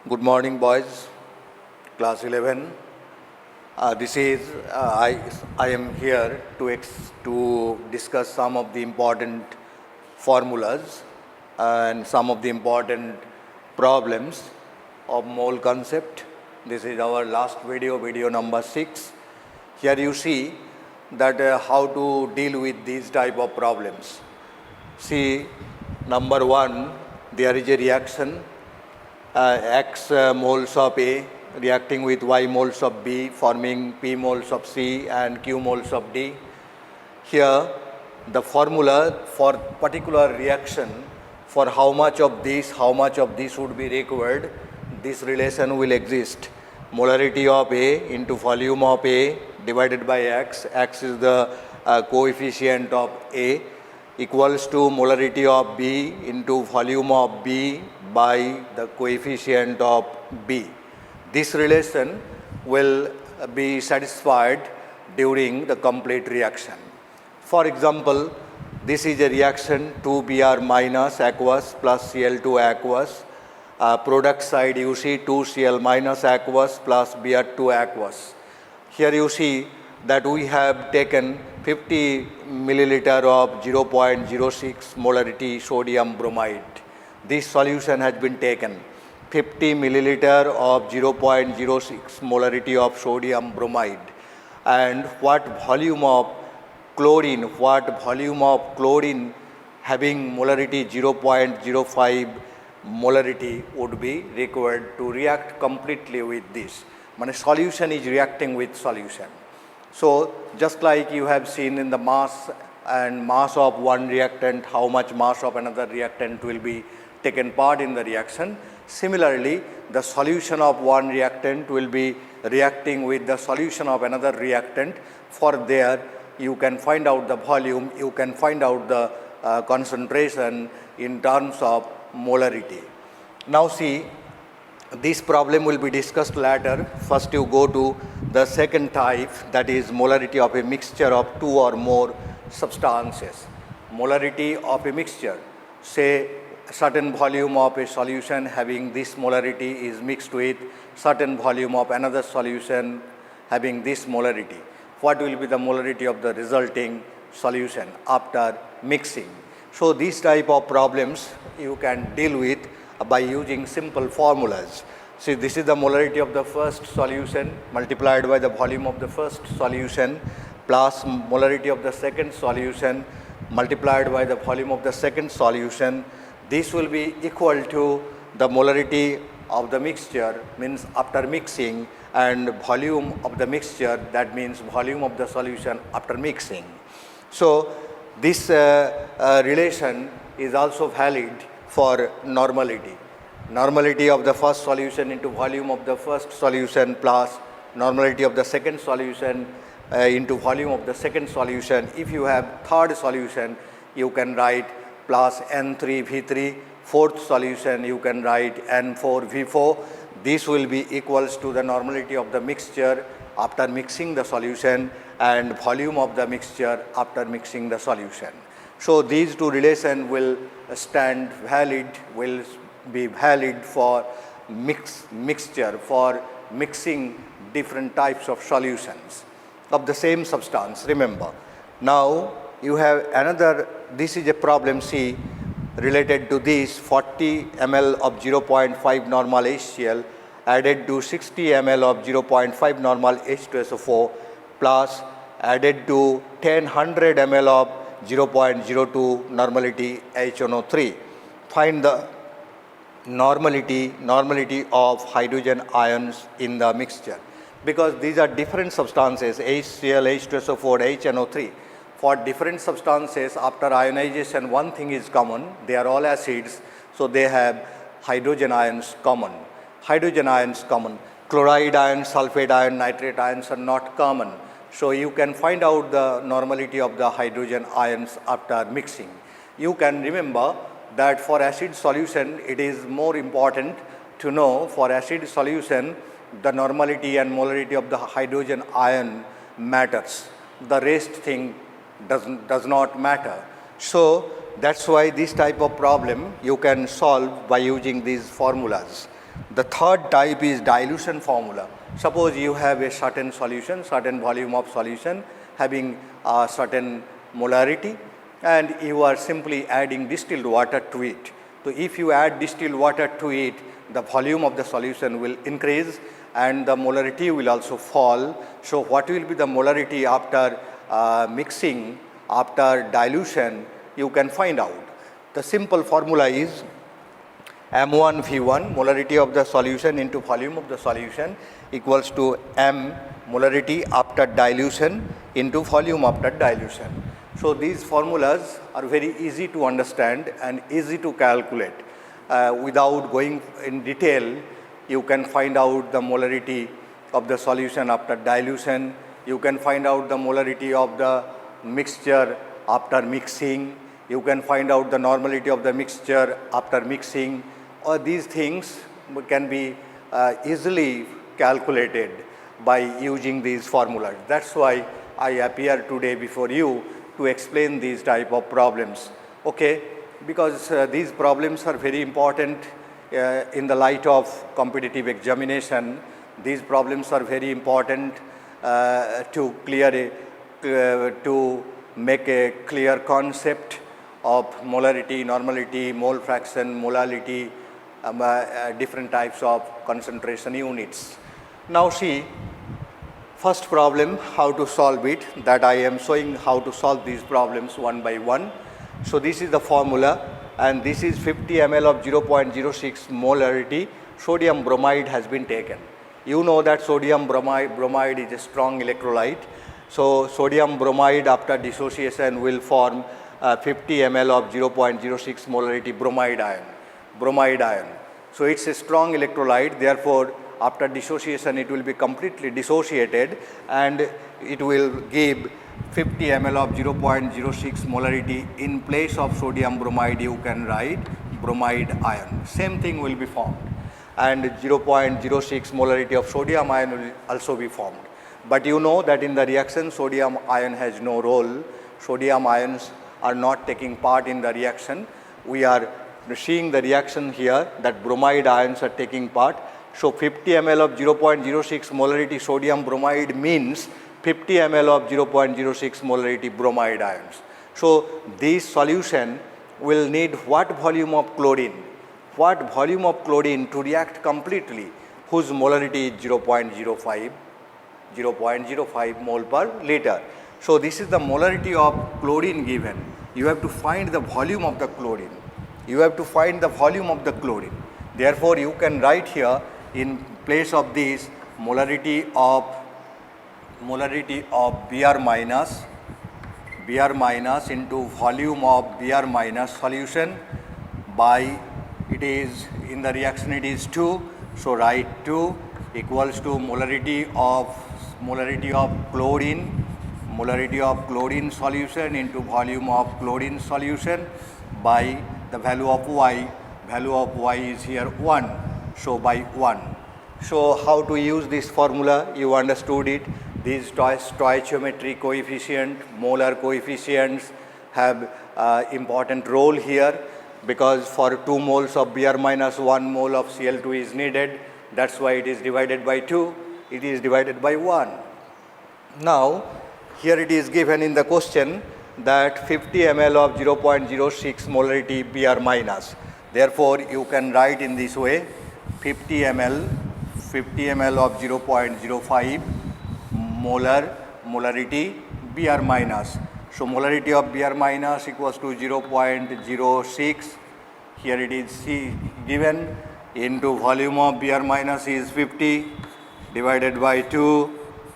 Good morning, boys. Class 11. I am here to discuss some of the important formulas and some of the important problems of mole concept. This is our last video number 6. Here you see that how to deal with these type of problems. See, number 1, there is a reaction. X moles of A reacting with Y moles of B, forming P moles of C and Q moles of D. Here the formula for particular reaction, for how much of this would be required, this relation will exist. Molarity of A into volume of A divided by X, X is the coefficient of A, equals to molarity of B into volume of B by the coefficient of B. This relation will be satisfied during the complete reaction. For example, this is a reaction 2Br minus aqueous plus Cl2 aqueous. Product side you see 2Cl minus aqueous plus Br2 aqueous. Here you see that we have taken 50 milliliter of 0.06 molarity sodium bromide. This solution has been taken. 50 milliliter of 0.06 molarity of sodium bromide. And what volume of chlorine having molarity 0.05 molarity would be required to react completely with this. Means solution is reacting with solution. So just like you have seen in the mass of one reactant, how much mass of another reactant will be taken part in the reaction. Similarly, the solution of one reactant will be reacting with the solution of another reactant. For there, you can find out the volume, you can find out the concentration in terms of molarity. Now see, this problem will be discussed later. First you go to the second type, that is molarity of a mixture of two or more substances. Molarity of a mixture, say a certain volume of a solution having this molarity is mixed with certain volume of another solution having this molarity. What will be the molarity of the resulting solution after mixing? So these type of problems you can deal with by using simple formulas. See, this is the molarity of the first solution multiplied by the volume of the first solution plus molarity of the second solution multiplied by the volume of the second solution. This will be equal to the molarity of the mixture, means after mixing, and volume of the mixture, that means volume of the solution after mixing. So this relation is also valid for normality. Normality of the first solution into volume of the first solution plus normality of the second solution into volume of the second solution. If you have third solution, you can write plus N3V3. Fourth solution, you can write N4V4. This will be equals to the normality of the mixture after mixing the solution and volume of the mixture after mixing the solution. So these two relations will stand valid, will be valid for mixture, for mixing different types of solutions of the same substance, remember. Now you have another, this is a problem C related to this 40 ml of 0.5 normal HCl added to 60 ml of 0.5 normal H2SO4 plus added to 100 ml of 0.02 normality HNO3. Find the normality of hydrogen ions in the mixture. Because these are different substances, HCl, H2SO4, HNO3. For different substances, after ionization, one thing is common. They are all acids, so they have hydrogen ions common. Hydrogen ions common. Chloride ions, sulfate ion, nitrate ions are not common. So you can find out the normality of the hydrogen ions after mixing. You can remember that for acid solution, it is more important to know for acid solution, the normality and molarity of the hydrogen ion matters. The rest thing does not matter. So that's why this type of problem you can solve by using these formulas. The third type is dilution formula. Suppose you have a certain solution, certain volume of solution having a certain molarity, and you are simply adding distilled water to it. So if you add distilled water to it, the volume of the solution will increase and the molarity will also fall. So what will be the molarity after mixing, after dilution, you can find out. The simple formula is M1 V1, molarity of the solution into volume of the solution, equals to M, molarity after dilution into volume after dilution. So these formulas are very easy to understand and easy to calculate. Without going in detail, you can find out the molarity of the solution after dilution. You can find out the molarity of the mixture after mixing. You can find out the normality of the mixture after mixing. All these things can be easily calculated by using these formulas. That's why I appear today before you to explain these type of problems. Okay, because these problems are very important in the light of competitive examination. These problems are very important to make a clear concept of molarity, normality, mole fraction, molality, different types of concentration units. Now see, first problem, how to solve it, that I am showing how to solve these problems one by one. So this is the formula, and this is 50 ml of 0.06 molarity sodium bromide has been taken. You know that sodium bromide is a strong electrolyte. So sodium bromide after dissociation will form 50 ml of 0.06 molarity bromide ion. So it's a strong electrolyte, therefore after dissociation it will be completely dissociated and it will give 50 ml of 0.06 molarity. In place of sodium bromide you can write bromide ion. Same thing will be formed, and 0.06 molarity of sodium ion will also be formed. But you know that in the reaction sodium ion has no role. Sodium ions are not taking part in the reaction. We are seeing the reaction here that bromide ions are taking part. So 50 ml of 0.06 molarity sodium bromide means 50 ml of 0.06 molarity bromide ions. So this solution will need what volume of chlorine? What volume of chlorine to react completely, whose molarity is 0.05 mole per liter. So this is the molarity of chlorine given. You have to find the volume of the chlorine. You have to find the volume of the chlorine. Therefore, you can write here in place of this molarity of Br minus into volume of Br minus solution by, it is in the reaction it is 2. So write 2 equals to molarity of chlorine solution into volume of chlorine solution by the value of y. Value of y is here 1. So by 1. So how to use this formula? You understood it. These stoichiometry coefficient, molar coefficients have important role here, because for 2 moles of Br minus 1 mole of Cl2 is needed. That's why it is divided by 2. It is divided by 1. Now here it is given in the question that 50 ml of 0.06 molarity Br minus. Therefore you can write in this way: 50 ml of 0.05 molarity Br minus. So molarity of Br minus equals to 0.06. Here it is given, into volume of Br minus is 50 divided by 2.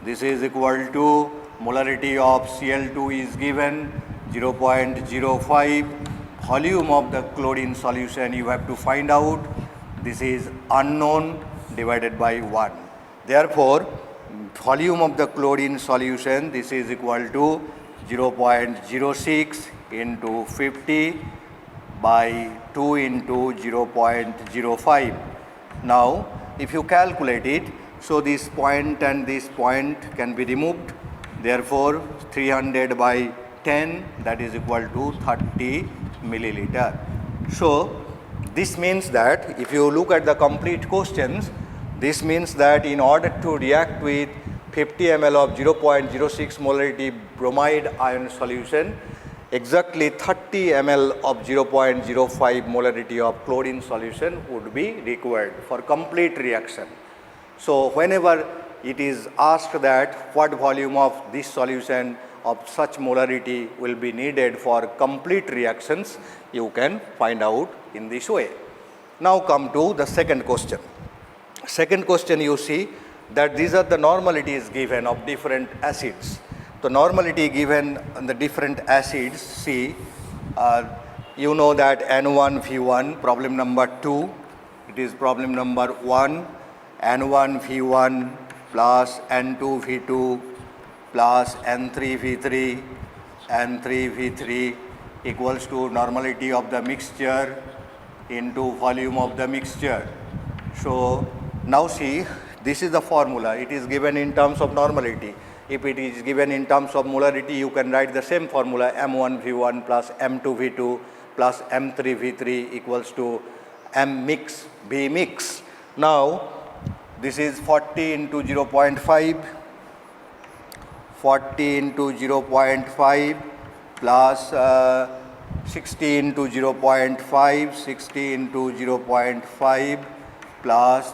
This is equal to molarity of Cl2 is given 0.05. Volume of the chlorine solution you have to find out. This is unknown, divided by 1. Therefore, volume of the chlorine solution, this is equal to 0.06 into 50 by 2 into 0.05. Now, if you calculate it, so this point and this point can be removed. Therefore, 300 by 10, that is equal to 30 milliliter. So This means that if you look at the complete questions, this means that in order to react with 50 ml of 0.06 molarity bromide ion solution, exactly 30 ml of 0.05 molarity of chlorine solution would be required for complete reaction. So whenever it is asked that what volume of this solution of such molarity will be needed for complete reactions, you can find out in this way. Now come to the second question. Second question, you see that these are the normalities given of different acids. The normality given on the different acids, see, you know that N1V1, problem number 2, it is problem number 1, N1V1 plus N2V2 plus N3V3, N3V3 equals to normality of the mixture into volume of the mixture. So now see, this is the formula. It is given in terms of normality. If it is given in terms of molarity, you can write the same formula, M1V1 plus M2V2 plus M3V3 equals to M mix, B mix. Now, this is 40 into 0.5, 40 into 0.5 plus 60 into 0.5, 60 into 0.5 plus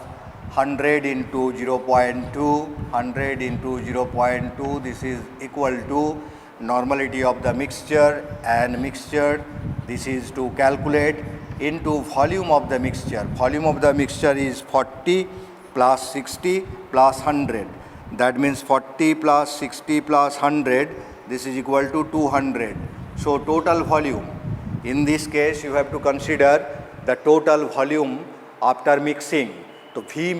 100 into 0.2, 100 into 0.2, this is equal to normality of the mixture and mixture, this is to calculate into volume of the mixture. Volume of the mixture is 40 plus 60 plus 100. That means 40 plus 60 plus 100, this is equal to 200. So total volume, in this case you have to consider the total volume after mixing. So V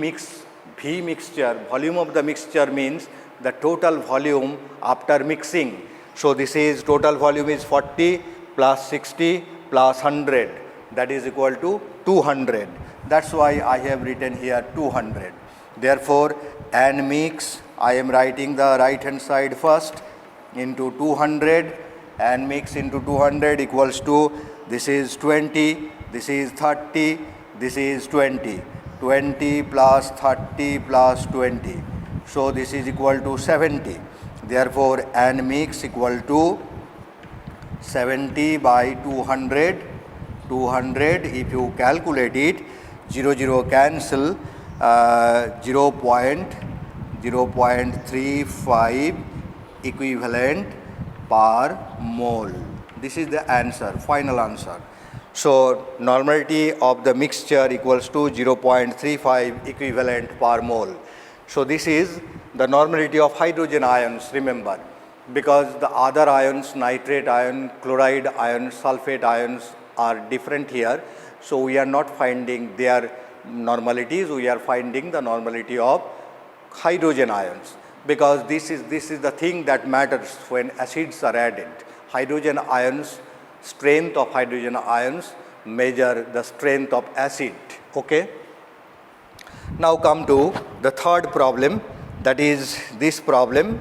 mixture, volume of the mixture means the total volume after mixing. So this is total volume is 40 plus 60 plus 100, that is equal to 200. That's why I have written here 200. Therefore, N mix, I am writing the right hand side first, into 200, N mix into 200 equals to, this is 20, this is 30, this is 20. 20 plus 30 plus 20. So this is equal to 70. Therefore, N mix equal to 70 by 200. 200, if you calculate it, 0 cancel, 0.35 equivalent per mole. This is the answer, final answer. So normality of the mixture equals to 0.35 equivalent per mole. So this is the normality of hydrogen ions, remember, because the other ions, nitrate ion, chloride ion, sulfate ions are different here. So we are not finding their normalities, we are finding the normality of hydrogen ions, because this is the thing that matters when acids are added. Hydrogen ions, strength of hydrogen ions measure the strength of acid. Okay. Now come to the third problem, that is this problem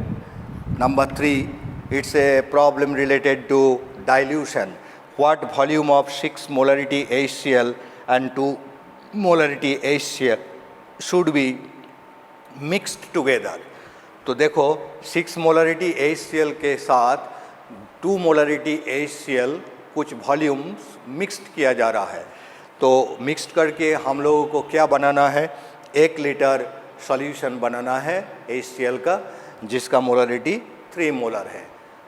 number 3. It's a problem related to dilution. What volume of 6 molarity HCl and 2 molarity HCl should be mixed together. तो देखो 6 molarity HCl के साथ 2 molarity HCl कुछ volumes mixed किया जा रहा है. तो मिक्स्ड करके हम लोगों को क्या बनाना है, 1 लीटर सॉल्यूशन बनाना है HCl का, जिसका मोलरिटी 3 मोलर है.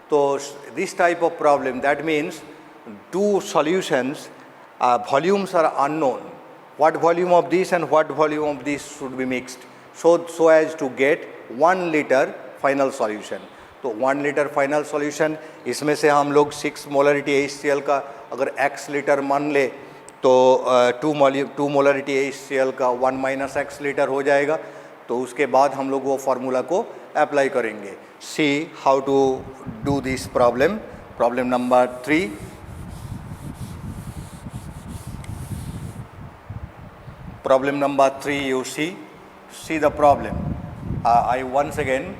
तो this type of problem, that means 2 solutions volumes are unknown. What volume of this and what volume of this should be mixed, so as to get 1 liter final solution. तो 1 litre final solution, इसमें से हम लोग 6 molarity HCl का अगर x litre मान ले तो 2 मोलरिटी HCl का 1 माइनस x लीटर हो जाएगा. तो उसके बाद हम लोग वो फार्मूला को अप्लाई करेंगे. See how to do this problem. Problem number 3. Problem number 3, you see the problem. I once again,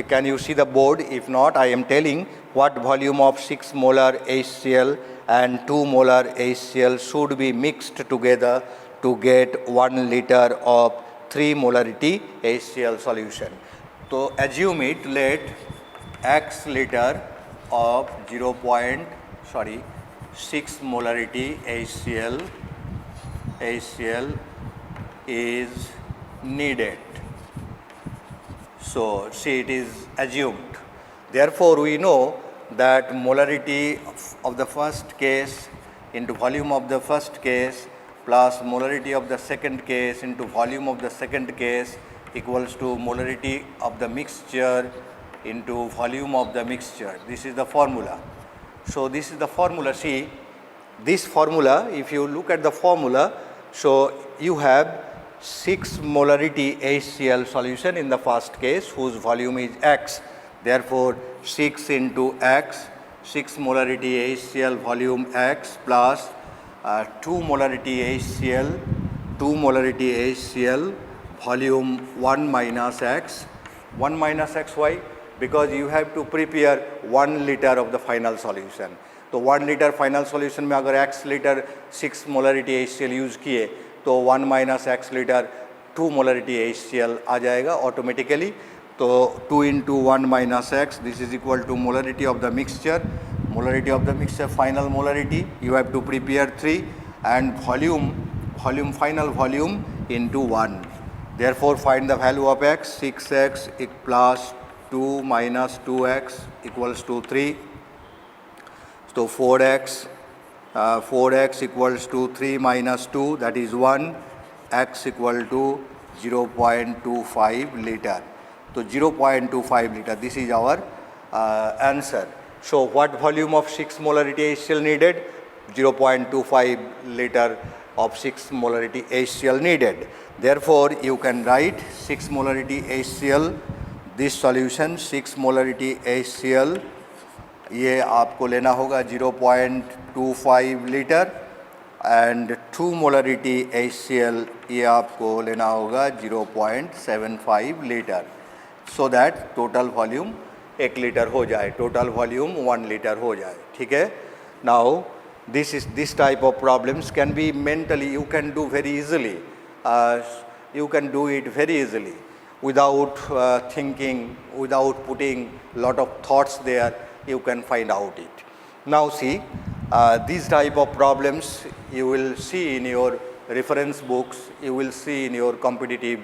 can you see the board? If not, I am telling what volume of 6 molar HCl and 2 molar HCl should be mixed together to get 1 liter of 3 molarity HCl solution. So assume it, let X liter of 6 molarity HCl is needed. So see, it is assumed. Therefore, we know that molarity of the first case into volume of the first case plus molarity of the second case into volume of the second case equals to molarity of the mixture into volume of the mixture. This is the formula. So this is the formula. See, this formula, if you look at the formula, so you have 6 molarity HCl solution in the first case whose volume is X. Therefore, 6 into X, 6 molarity HCl volume X plus 2 molarity HCl volume 1 minus X. 1 minus X, why? Because you have to prepare 1 liter of the final solution. तो 1 liter final solution में अगर X liter 6 molarity HCl use किए तो 1 minus X liter 2 molarity HCl आ जाएगा automatically. तो 2 into 1 minus X, this is equal to molarity of the mixture. Molarity of the mixture, final molarity, you have to prepare 3 and final volume into 1. Therefore, find the value of X, 6X plus 2 minus 2X equals to 3. So 4x equals to 3 minus 2, that is 1, X equal to 0.25 liter. So 0.25 liter, this is our answer. So what volume of 6 molarity HCl needed? 0.25 liter of 6 molarity HCl needed. Therefore, you can write 6 molarity HCl, this solution 6 molarity HCl, ये आपको लेना होगा 0.25 litre and 2 molarity HCl ये आपको लेना होगा 0.75 litre, so that total volume 1 litre हो जाए, टोटल वॉल्यूम 1 लीटर हो जाए. ठीक है. Now this type of problems can be mentally, you can do very easily, you can do it very easily without thinking, without putting lot of thoughts there, you can find out it. Now see, these type of problems you will see in your reference books, you will see in your competitive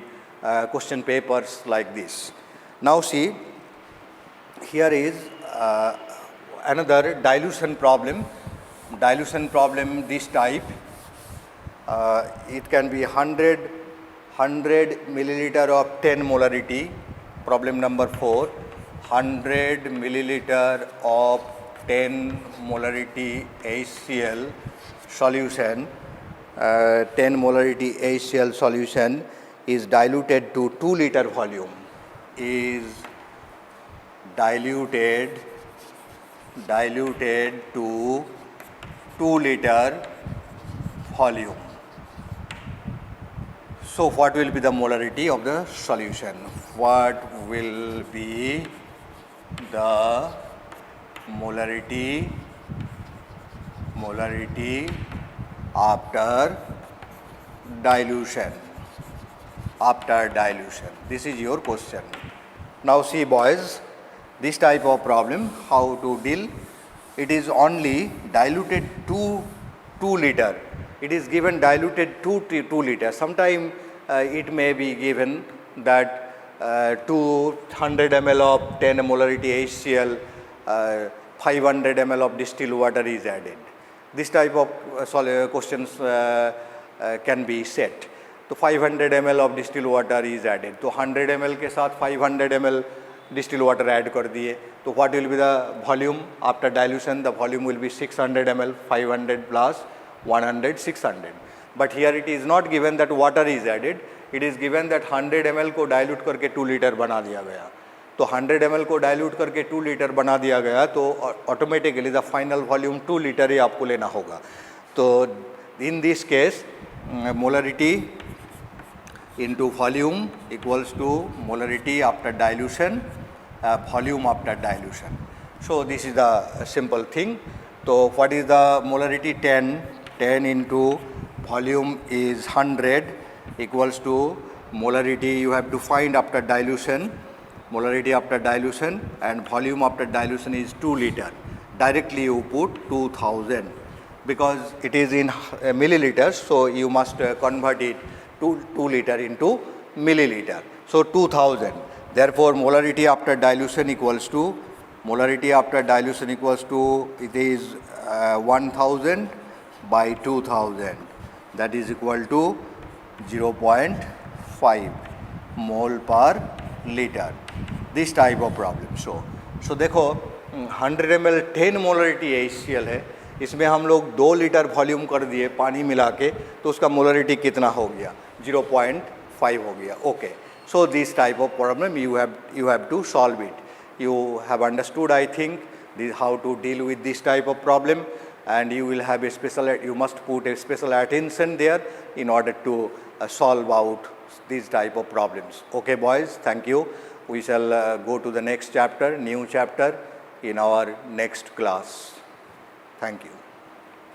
question papers like this. Now see, here is another dilution problem. Dilution problem this type, it can be 100 milliliter of 10 molarity. Problem number 4, 100 milliliter of 10 molarity HCl solution, 10 molarity HCl solution is diluted to 2 liter volume, is diluted to 2 liter volume. So what will be the molarity of the solution? What will be the molarity after dilution? This is your question. Now see boys, this type of problem, how to deal? It is only diluted 2 liter. It is given diluted 2 liter. Sometime it may be given that 200 ml of 10 molarity HCl, 500 ml of distilled water is added. This type of questions can be set. So 500 ml of distilled water is added. So 100 ml के साथ 500 ml distilled water add कर दिए. So what will be the volume after dilution? The volume will be 600 ml, 500 plus 100, 600. But here it is not given that water is added. It is given that 100 ml को dilute करके 2 liter बना दिया गया. तो 100 ml को dilute करके 2 liter बना दिया गया, तो automatically the final volume 2 liter ही आपको लेना होगा. तो in this case molarity into volume equals to molarity after dilution, volume after dilution. So this is the simple thing. So what is the molarity? 10. 10 into volume is 100 equals to molarity you have to find after dilution. Molarity after dilution and volume after dilution is 2 liter. Directly you put 2000 because it is in milliliters, so you must convert it to 2 liter into milliliter. So 2000. Therefore, molarity after dilution equals to it is 1000 by 2000, that is equal to 0.5 mole per liter. This type of problem. So देखो 100 ml 10 molarity HCl है, इसमें हम लोग 2 litre volume कर दिए पानी मिला के, तो उसका मोलरिटी कितना हो गया? 0.5 हो गया. Okay, so this type of problem you have to solve it. You have understood, I think, how to deal with this type of problem, and you will have you must put a special attention there in order to solve out these type of problems. Okay, boys, thank you. We shall go to the next chapter, new chapter, in our next class. Thank you.